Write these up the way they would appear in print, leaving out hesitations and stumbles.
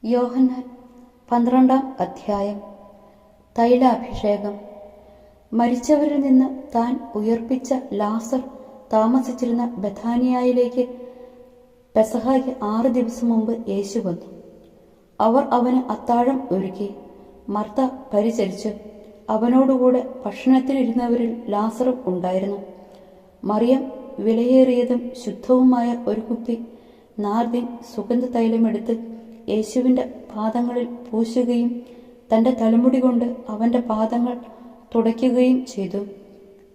യോഹന്നാൻ 12-ാം അധ്യായം. തൈലാഭിഷേകം. മരിച്ചവരിൽ നിന്ന് താൻ ഉയർപ്പിച്ച ലാസർ താമസിച്ചിരുന്ന ബഥാനിയായിലേക്ക് പെസഹയ്ക്ക് 6 ദിവസം മുമ്പ് യേശു വന്നു. അവർ അവന് അത്താഴം ഒരുക്കി. മർത്ത പരിചരിച്ചു. അവനോടുകൂടെ ഭക്ഷണത്തിനിരുന്നവരിൽ ലാസറും ഉണ്ടായിരുന്നു. മറിയം വിലയേറിയതും ശുദ്ധവുമായ ഒരു കുപ്പി നാർദിൻ സുഗന്ധതൈലമെടുത്ത് യേശുവിൻ്റെ പാദങ്ങളിൽ പൂശുകയും തൻ്റെ തലമുടി കൊണ്ട് അവൻ്റെ പാദങ്ങൾ തുടയ്ക്കുകയും ചെയ്തു.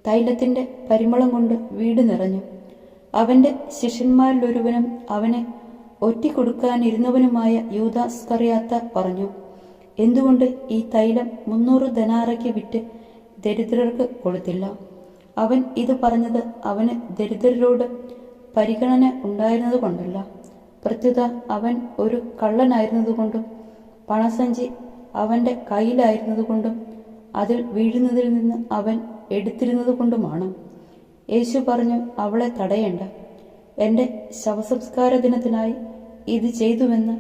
തൈലത്തിൻ്റെ പരിമളം കൊണ്ട് വീട് നിറഞ്ഞു. അവൻ്റെ ശിഷ്യന്മാരിലൊരുവനും അവനെ ഒറ്റിക്കൊടുക്കാനിരുന്നവനുമായ യൂദാസ്കറിയാത്ത പറഞ്ഞു, എന്തുകൊണ്ട് ഈ തൈലം 300 ദനാറയ്ക്ക് വിറ്റ് ദരിദ്രർക്ക് കൊടുത്തില്ല? അവൻ ഇത് പറഞ്ഞത് അവന് ദരിദ്രരോട് പരിഗണന ഉണ്ടായിരുന്നത് കൊണ്ടല്ല, പ്രത്യുത അവൻ ഒരു കള്ളനായിരുന്നതുകൊണ്ടും പണസഞ്ചി അവൻ്റെ കയ്യിലായിരുന്നതുകൊണ്ടും അതിൽ വീഴുന്നതിൽ നിന്ന് അവൻ എടുത്തിരുന്നത് കൊണ്ടുമാണ്. യേശു പറഞ്ഞു, അവളെ തടയേണ്ട. എൻ്റെ ശവസംസ്കാര ദിനത്തിനായി ഇത് ചെയ്തുവെന്ന്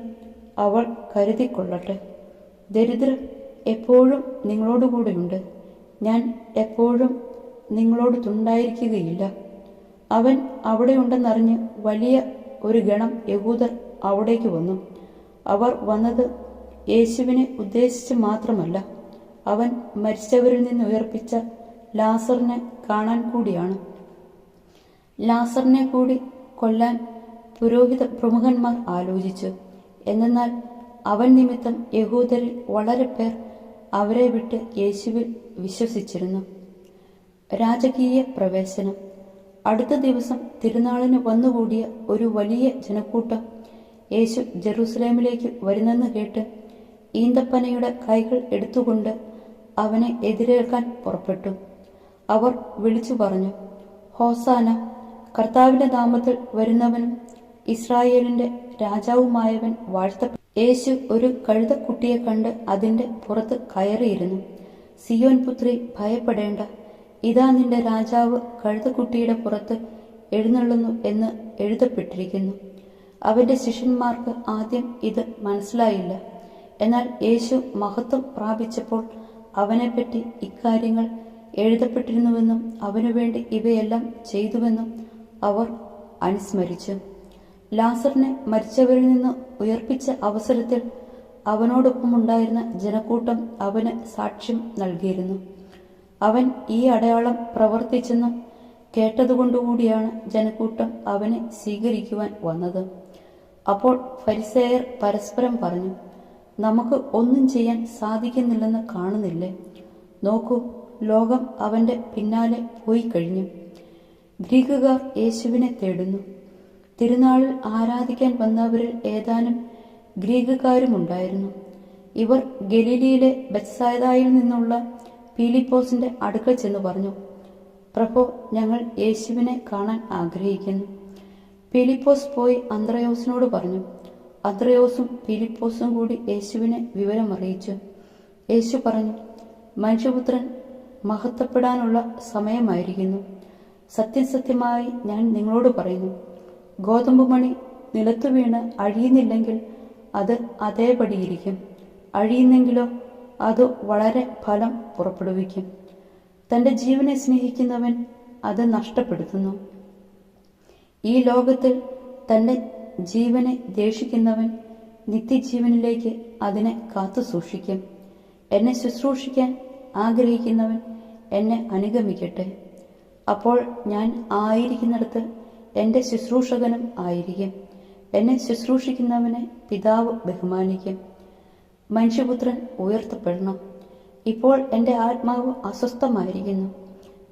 അവൾ കരുതിക്കൊള്ളട്ടെ. ദരിദ്രർ എപ്പോഴും നിങ്ങളോടുകൂടെയുണ്ട്, ഞാൻ എപ്പോഴും നിങ്ങളോട് തുണ്ടായിരിക്കുകയില്ല. അവൻ അവിടെയുണ്ടെന്നറിഞ്ഞ് വലിയ ഒരു ഗണം യഹൂദർ അവിടേക്ക് വന്നു. അവർ വന്നത് യേശുവിനെ ഉദ്ദേശിച്ച് മാത്രമല്ല, അവൻ മരിച്ചവരിൽ നിന്ന് ഉയർപ്പിച്ച ലാസറിനെ കാണാൻ കൂടിയാണ്. ലാസറിനെ കൂടി കൊല്ലാൻ പുരോഹിത പ്രമുഖന്മാർ ആലോചിച്ചു. എന്നാൽ അവൻ നിമിത്തം യഹൂദരിൽ വളരെ പേർ അവരെ വിട്ട് യേശുവിൽ വിശ്വസിച്ചിരുന്നു. രാജകീയ പ്രവേശനം. അടുത്ത ദിവസം തിരുനാളിന് വന്നുകൂടിയ ഒരു വലിയ ജനക്കൂട്ടം യേശു ജെറൂസലേമിലേക്ക് വരുന്നെന്ന് കേട്ട് ഈന്തപ്പനയുടെ കൈകൾ എടുത്തുകൊണ്ട് അവനെ എതിരേൽക്കാൻ പുറപ്പെട്ടു. അവർ വിളിച്ചു പറഞ്ഞു, ഹോസാന, കർത്താവിന്റെ നാമത്തിൽ വരുന്നവനും ഇസ്രായേലിന്റെ രാജാവുമായവൻ വാഴ്ത്തപ്പെട്ടു. യേശു ഒരു കഴുതക്കുട്ടിയെ കണ്ട് അതിന്റെ പുറത്ത് കയറിയിരുന്നു. സിയോൻ പുത്രി, ഭയപ്പെടേണ്ട, ഇതാ നിന്റെ രാജാവ് കഴുതക്കുട്ടിയുടെ പുറത്ത് എഴുന്നള്ളുന്നു എന്ന് എഴുതപ്പെട്ടിരിക്കുന്നു. അവന്റെ ശിഷ്യന്മാർക്ക് ആദ്യം ഇത് മനസ്സിലായില്ല. എന്നാൽ യേശു മഹത്വം പ്രാപിച്ചപ്പോൾ അവനെപ്പറ്റി ഇക്കാര്യങ്ങൾ എഴുതപ്പെട്ടിരുന്നുവെന്നും അവനുവേണ്ടി ഇവയെല്ലാം ചെയ്തുവെന്നും അവർ അനുസ്മരിച്ചു. ലാസറിനെ മരിച്ചവരിൽ നിന്ന് ഉയർപ്പിച്ച അവസരത്തിൽ അവനോടൊപ്പമുണ്ടായിരുന്ന ജനക്കൂട്ടം അവന് സാക്ഷ്യം നൽകിയിരുന്നു. അവൻ ഈ അടയാളം പ്രവർത്തിച്ചെന്ന് കേട്ടതുകൊണ്ടുകൂടിയാണ് ജനക്കൂട്ടം അവനെ സ്വീകരിക്കുവാൻ വന്നത്. അപ്പോൾ ഫരിസേയർ പരസ്പരം പറഞ്ഞു, നമുക്ക് ഒന്നും ചെയ്യാൻ സാധിക്കുന്നില്ലെന്ന് കാണുന്നില്ലേ? നോക്കൂ, ലോകം അവന്റെ പിന്നാലെ പോയി കഴിഞ്ഞു. ഗ്രീക്കുകാർ യേശുവിനെ തേടുന്നു. തിരുനാളിൽ ആരാധിക്കാൻ വന്നവരിൽ ഏതാനും ഗ്രീക്കുകാരുമുണ്ടായിരുന്നു. ഇവർ ഗലീലയിലെ ബെത്സായിദയിൽ നിന്നുള്ള പീലിപ്പോസിന്റെ അടുക്കൽ ചെന്ന് പറഞ്ഞു, പ്രഭോ, ഞങ്ങൾ യേശുവിനെ കാണാൻ ആഗ്രഹിക്കുന്നു. പീലിപ്പോസ് പോയി അന്ത്രയോസിനോട് പറഞ്ഞു. അന്ത്രയോസും പീലിപ്പോസും കൂടി യേശുവിനെ വിവരമറിയിച്ചു. യേശു പറഞ്ഞു, മനുഷ്യപുത്രൻ മഹത്വപ്പെടാനുള്ള സമയമായിരിക്കുന്നു. സത്യസത്യമായി ഞാൻ നിങ്ങളോട് പറയുന്നു, ഗോതമ്പ് മണി നിലത്തു വീണ് അഴിയുന്നില്ലെങ്കിൽ അത് അതേപടിയിരിക്കും, അഴിയുന്നെങ്കിലോ അത് വളരെ ഫലം പുറപ്പെടുവിക്കും. തൻ്റെ ജീവനെ സ്നേഹിക്കുന്നവൻ അത് നഷ്ടപ്പെടുത്തുന്നു. ഈ ലോകത്തിൽ തൻ്റെ ജീവനെ ദ്വേഷിക്കുന്നവൻ നിത്യജീവനിലേക്ക് അതിനെ കാത്തു സൂക്ഷിക്കും. എന്നെ ശുശ്രൂഷിക്കാൻ ആഗ്രഹിക്കുന്നവൻ എന്നെ അനുഗമിക്കട്ടെ. അപ്പോൾ ഞാൻ ആയിരിക്കുന്നിടത്ത് എൻ്റെ ശുശ്രൂഷകനും ആയിരിക്കും. എന്നെ ശുശ്രൂഷിക്കുന്നവനെ പിതാവ് ബഹുമാനിക്കും. മനുഷ്യപുത്രൻ ഉയർത്തപ്പെടണം. ഇപ്പോൾ എൻ്റെ ആത്മാവ് അസ്വസ്ഥമായിരിക്കുന്നു.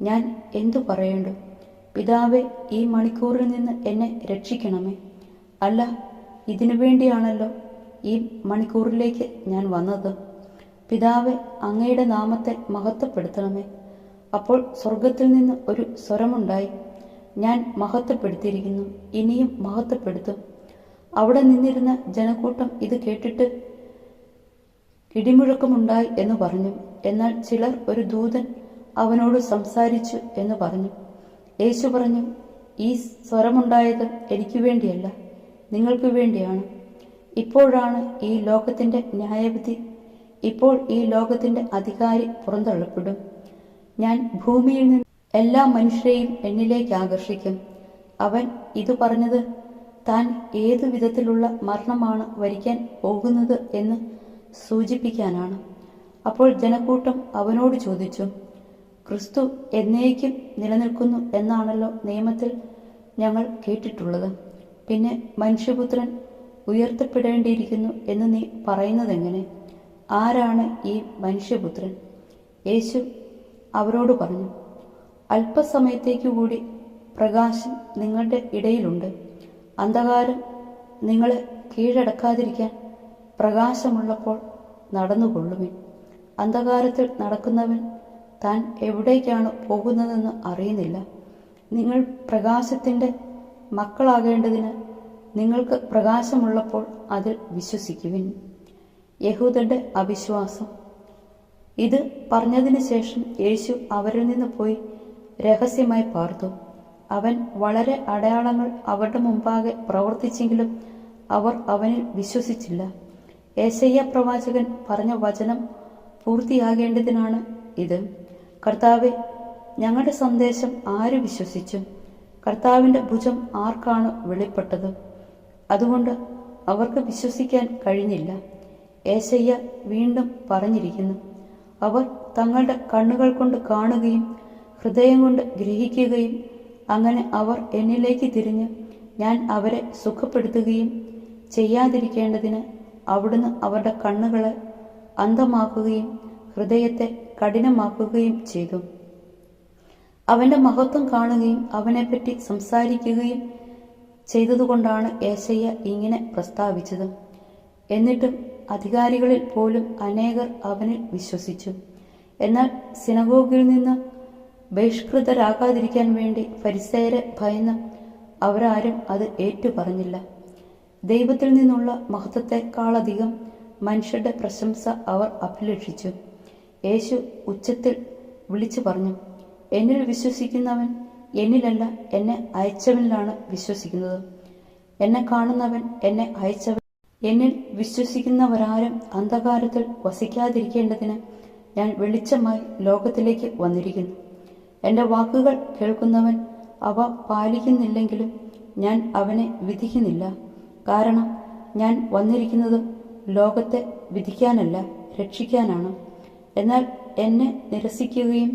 ഞാൻ എന്തു പറയേണ്ടു? പിതാവേ, ഈ മണിക്കൂറിൽ നിന്ന് എന്നെ രക്ഷിക്കണമേ. അല്ല, ഇതിനു വേണ്ടിയാണല്ലോ ഈ മണിക്കൂറിലേക്ക് ഞാൻ വന്നത്. പിതാവേ, അങ്ങയുടെ നാമത്തെ മഹത്വപ്പെടുത്തണമേ. അപ്പോൾ സ്വർഗത്തിൽ നിന്ന് ഒരു സ്വരമുണ്ടായി, ഞാൻ മഹത്വപ്പെടുത്തിയിരിക്കുന്നു, ഇനിയും മഹത്വപ്പെടുത്തും. അവിടെ നിന്നിരുന്ന ജനക്കൂട്ടം ഇത് കേട്ടിട്ട് ഇടിമുഴക്കമുണ്ടായി എന്ന് പറഞ്ഞു. എന്നാൽ ചിലർ ഒരു ദൂതൻ അവനോട് സംസാരിച്ചു എന്ന് പറഞ്ഞു. യേശു പറഞ്ഞു, ഈ സ്വരമുണ്ടായത് എനിക്ക് വേണ്ടിയല്ല, നിങ്ങൾക്ക് വേണ്ടിയാണ്. ഇപ്പോഴാണ് ഈ ലോകത്തിൻ്റെ ന്യായവിധി. ഇപ്പോൾ ഈ ലോകത്തിൻ്റെ അധികാരി പുറന്തള്ളപ്പെടും. ഞാൻ ഭൂമിയിൽ നിന്ന് എല്ലാ മനുഷ്യരെയും എന്നിലേക്ക് ആകർഷിക്കും. അവൻ ഇതു പറഞ്ഞത് താൻ ഏതു വിധത്തിലുള്ള മരണമാണ് വരിക്കാൻ പോകുന്നത് എന്ന് സൂചിപ്പിക്കാനാണ്. അപ്പോൾ ജനക്കൂട്ടം അവനോട് ചോദിച്ചു, ക്രിസ്തു എന്നേക്കും നിലനിൽക്കുന്നു എന്നാണല്ലോ നിയമത്തിൽ ഞങ്ങൾ കേട്ടിട്ടുള്ളത്. പിന്നെ മനുഷ്യപുത്രൻ ഉയർത്തപ്പെടേണ്ടിയിരിക്കുന്നു എന്ന് നീ പറയുന്നതെങ്ങനെ? ആരാണ് ഈ മനുഷ്യപുത്രൻ? യേശു അവരോട് പറഞ്ഞു, അല്പസമയത്തേക്കു കൂടി പ്രകാശം നിങ്ങളുടെ ഇടയിലുണ്ട്. അന്ധകാരം നിങ്ങളെ കീഴടക്കാതിരിക്കാൻ പ്രകാശമുള്ളപ്പോൾ നടന്നുകൊള്ളുവിൻ. അന്ധകാരത്തിൽ നടക്കുന്നവൻ താൻ എവിടേക്കാണ് പോകുന്നതെന്ന് അറിയുന്നില്ല. നിങ്ങൾ പ്രകാശത്തിൻ്റെ മക്കളാകേണ്ടതിന് നിങ്ങൾക്ക് പ്രകാശമുള്ളപ്പോൾ അതിൽ വിശ്വസിക്കുവിൻ. യഹൂദരുടെ അവിശ്വാസം. ഇത് പറഞ്ഞതിന് ശേഷം യേശു അവരിൽ നിന്ന് പോയി രഹസ്യമായി പാർത്തു. അവൻ വളരെ അടയാളങ്ങൾ അവരുടെ മുമ്പാകെ പ്രവർത്തിച്ചെങ്കിലും അവർ അവനിൽ വിശ്വസിച്ചില്ല. യെശയ്യാ പ്രവാചകൻ പറഞ്ഞ വചനം പൂർത്തിയാകേണ്ടതിനാണ് ഇത്. കർത്താവെ, ഞങ്ങളുടെ സന്ദേശം ആര് വിശ്വസിച്ചു? കർത്താവിൻ്റെ ഭുജം ആർക്കാണ് വെളിപ്പെട്ടത്? അതുകൊണ്ട് അവർക്ക് വിശ്വസിക്കാൻ കഴിഞ്ഞില്ല. യെശയ്യ വീണ്ടും പറഞ്ഞിരിക്കുന്നു, അവർ തങ്ങളുടെ കണ്ണുകൾ കൊണ്ട് കാണുകയും ഹൃദയം കൊണ്ട് ഗ്രഹിക്കുകയും അങ്ങനെ അവർ എന്നിലേക്ക് തിരിഞ്ഞ് ഞാൻ അവരെ സുഖപ്പെടുത്തുകയും ചെയ്യാതിരിക്കേണ്ടതിന് അവിടുന്ന് അവരുടെ കണ്ണുകളെ അന്ധമാക്കുകയും ഹൃദയത്തെ കഠിനമാക്കുകയും ചെയ്തു. അവൻ്റെ മഹത്വം കാണുകയും അവനെപ്പറ്റി സംസാരിക്കുകയും ചെയ്തതുകൊണ്ടാണ് യെശയ്യ ഇങ്ങനെ പ്രസ്താവിച്ചത്. എന്നിട്ടും അധികാരികളിൽ പോലും അനേകർ അവനിൽ വിശ്വസിച്ചു. എന്നാൽ സിനഗോഗിൽ നിന്ന് ബഹിഷ്കൃതരാകാതിരിക്കാൻ വേണ്ടി ഫരിസേയരെ ഭയന്ന് അവരാരും അത് ഏറ്റുപറഞ്ഞില്ല. ദൈവത്തിൽ നിന്നുള്ള മഹത്വത്തെക്കാളധികം മനുഷ്യരുടെ പ്രശംസ അവർ അഭിലഷിച്ചു. യേശു ഉച്ചത്തിൽ വിളിച്ചു പറഞ്ഞു, എന്നിൽ വിശ്വസിക്കുന്നവൻ എന്നിലല്ല, എന്നെ അയച്ചവനിലാണ് വിശ്വസിക്കുന്നത്. എന്നെ കാണുന്നവൻ എന്നെ അയച്ചവൻ. എന്നിൽ വിശ്വസിക്കുന്നവരാരും അന്ധകാരത്തിൽ വസിക്കാതിരിക്കേണ്ടതിന് ഞാൻ വെളിച്ചമായി ലോകത്തിലേക്ക് വന്നിരിക്കുന്നു. എൻ്റെ വാക്കുകൾ കേൾക്കുന്നവൻ അവ പാലിക്കുന്നില്ലെങ്കിലും ഞാൻ അവനെ വിധിക്കുന്നില്ല. കാരണം ഞാൻ വന്നിരിക്കുന്നത് ലോകത്തെ വിധിക്കാനല്ല, രക്ഷിക്കാനാണ്. എന്നാൽ എന്നെ നിരസിക്കുകയും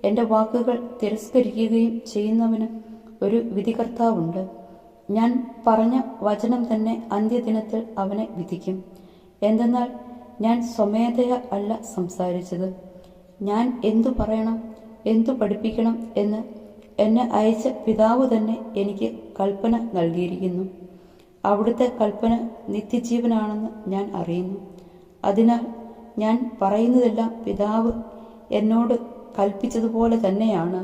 എൻ്റെ വാക്കുകൾ തിരസ്കരിക്കുകയും ചെയ്യുന്നവന് ഒരു വിധികർത്താവുണ്ട്. ഞാൻ പറഞ്ഞ വചനം തന്നെ അന്ത്യദിനത്തിൽ അവനെ വിധിക്കും. എന്തെന്നാൽ ഞാൻ സ്വമേധയ അല്ല സംസാരിച്ചത്. ഞാൻ എന്തു പറയണം, എന്തു പഠിപ്പിക്കണം എന്ന് എന്നെ അയച്ച പിതാവ് തന്നെ എനിക്ക് കൽപ്പന നൽകിയിരിക്കുന്നു. അവിടുത്തെ കൽപ്പന നിത്യജീവനാണെന്ന് ഞാൻ അറിയുന്നു. അതിനാൽ ഞാൻ പറയുന്നതെല്ലാം പിതാവ് എന്നോട് കൽപ്പിച്ചതുപോലെ തന്നെയാണ്.